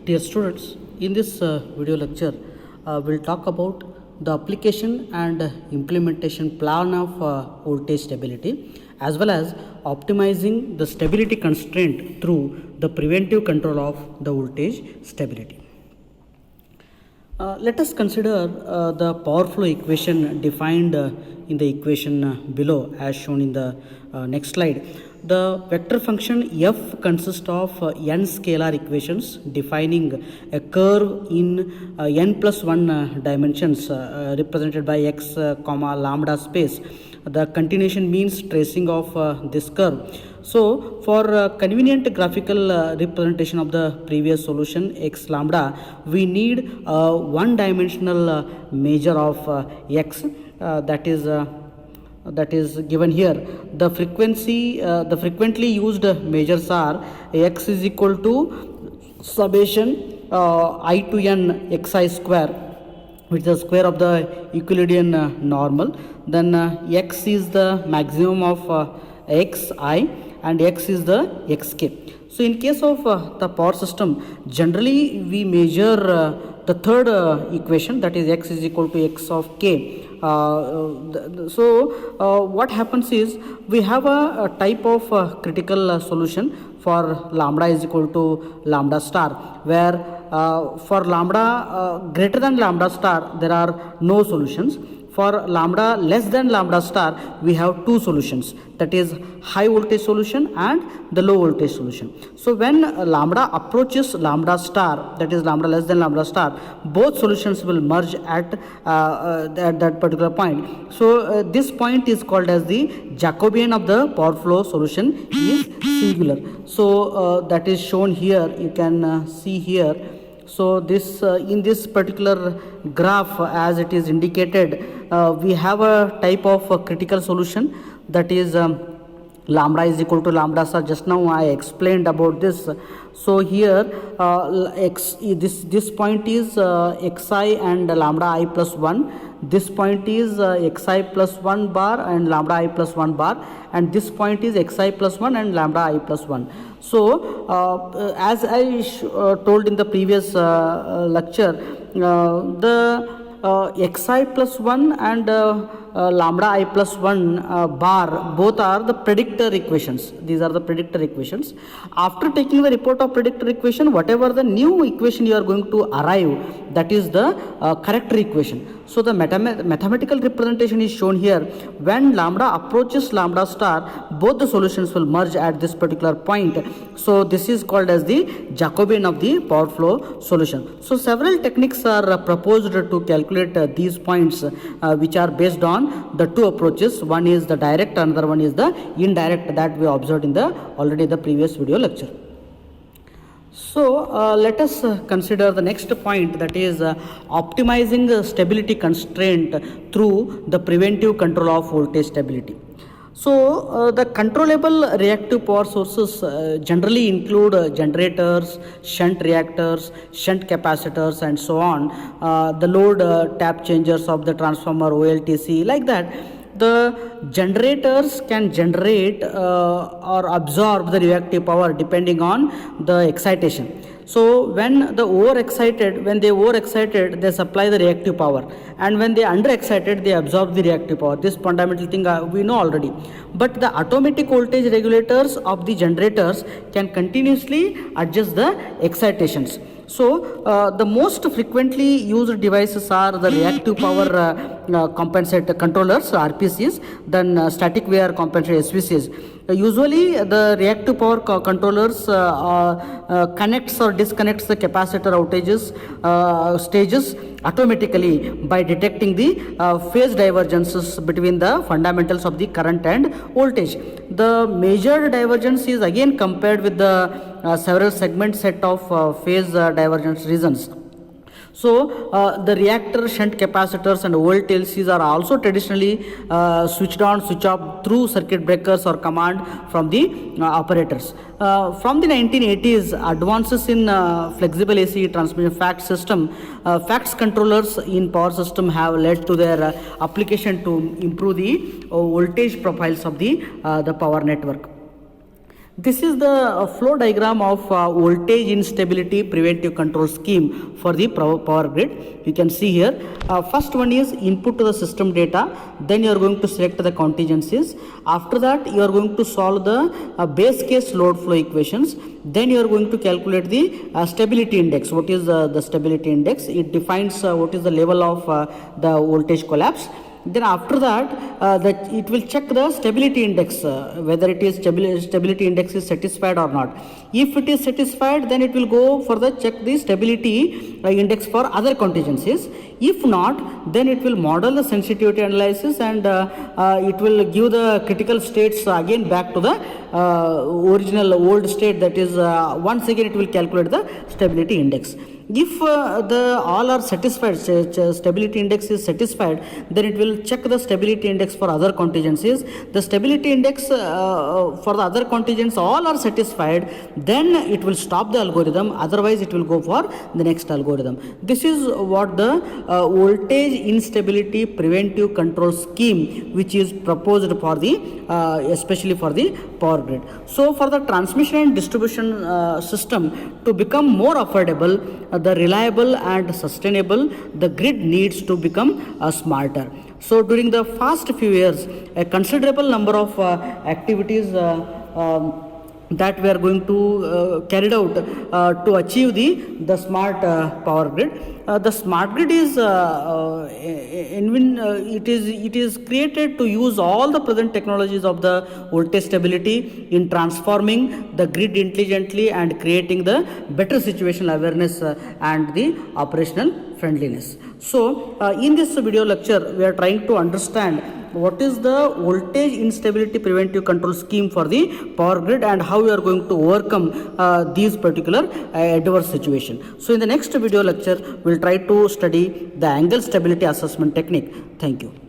Dear students, in this video lecture, we'll talk about the application and implementation plan of voltage stability, as well as optimizing the stability constraint through the preventive control of the voltage stability. Let us consider the power flow equation defined in the equation below as shown in the next slide. The vector function f consists of n scalar equations defining a curve in n plus 1 dimensions represented by x, lambda space. The continuation means tracing of this curve. So, for convenient graphical representation of the previous solution x lambda, we need a one-dimensional measure of x that is given here. The frequently used measures are x is equal to summation I to n xi square, which is the square of the Euclidean normal. Then x is the maximum of xi and x is the xk. So in case of the power system, generally we measure the third equation, that is x is equal to x of k. What happens is we have a type of critical solution for lambda is equal to lambda star, where for lambda greater than lambda star there are no solutions. For lambda less than lambda star, we have two solutions, that is high voltage solution and the low voltage solution. So when lambda approaches lambda star, that is lambda less than lambda star, both solutions will merge at that particular point. So this point is called as the Jacobian of the power flow solution is singular. So that is shown here, you can see here. So this in this particular graph, as it is indicated, we have a type of critical solution, that is lambda is equal to lambda star. Just now I explained about this. So here this point is xi and lambda I plus 1. This point is xi plus 1 bar and lambda I plus 1 bar, and this point is xi plus 1 and lambda I plus 1. So as I told in the previous lecture, the xi plus 1 and lambda I plus 1 bar, both are the predictor equations. These are the predictor equations. After taking the report of predictor equation, whatever the new equation you are going to arrive, that is the corrector equation. So the mathematical representation is shown here. When lambda approaches lambda star, both the solutions will merge at this particular point. So this is called as the Jacobian of the power flow solution. So several techniques are proposed to calculate these points, which are based on the two approaches. One is the direct, another one is the indirect, that we observed in the already the previous video lecture. So let us consider the next point, that is optimizing the stability constraint through the preventive control of voltage stability. So the controllable reactive power sources generally include generators, shunt reactors, shunt capacitors and so on, the load tap changers of the transformer, OLTC, like that. The generators can generate or absorb the reactive power depending on the excitation. So when they overexcited, they supply the reactive power, and when they underexcited, they absorb the reactive power. This fundamental thing we know already. But the automatic voltage regulators of the generators can continuously adjust the excitations. So the most frequently used devices are the reactive power compensator controllers, RPCs, then static wear compensator, SVCs. Usually the reactive power controllers connects or disconnects the capacitor outages stages automatically by detecting the phase divergences between the fundamentals of the current and voltage. The measured divergence is again compared with the several segment set of phase divergence regions. So the reactor, shunt capacitors and OLTLCs are also traditionally switched on, switch off through circuit breakers or command from the operators. From the 1980s, advances in flexible AC transmission FACTS controllers in power system have led to their application to improve the voltage profiles of the power network. This is the flow diagram of voltage instability preventive control scheme for the power grid. You can see here, first one is input to the system data, then you are going to select the contingencies. After that you are going to solve the base case load flow equations. Then you are going to calculate the stability index. What is the stability index? It defines what is the level of the voltage collapse. Then after that, it will check the stability index, whether it is stability index is satisfied or not. If it is satisfied, then it will go for the check the stability index for other contingencies. If not, then it will model the sensitivity analysis, and it will give the critical states again back to the original old state. That is, once again it will calculate the stability index. If all are satisfied, stability index is satisfied, then it will check the stability index for other contingencies. The stability index for the other contingencies all are satisfied, then it will stop the algorithm, otherwise it will go for the next algorithm. This is what the voltage instability preventive control scheme which is proposed for the especially for the power grid. So for the transmission and distribution system to become more affordable, the reliable and sustainable, the grid needs to become smarter. So during the past few years, a considerable number of activities that we are going to carried out to achieve the smart power grid. The smart grid is it is created to use all the present technologies of the voltage stability in transforming the grid intelligently and creating the better situational awareness and the operational friendliness. So in this video lecture, we are trying to understand what is the voltage instability preventive control scheme for the power grid and how we are going to overcome these particular adverse situation. So in the next video lecture, we will try to study the angle stability assessment technique. Thank you.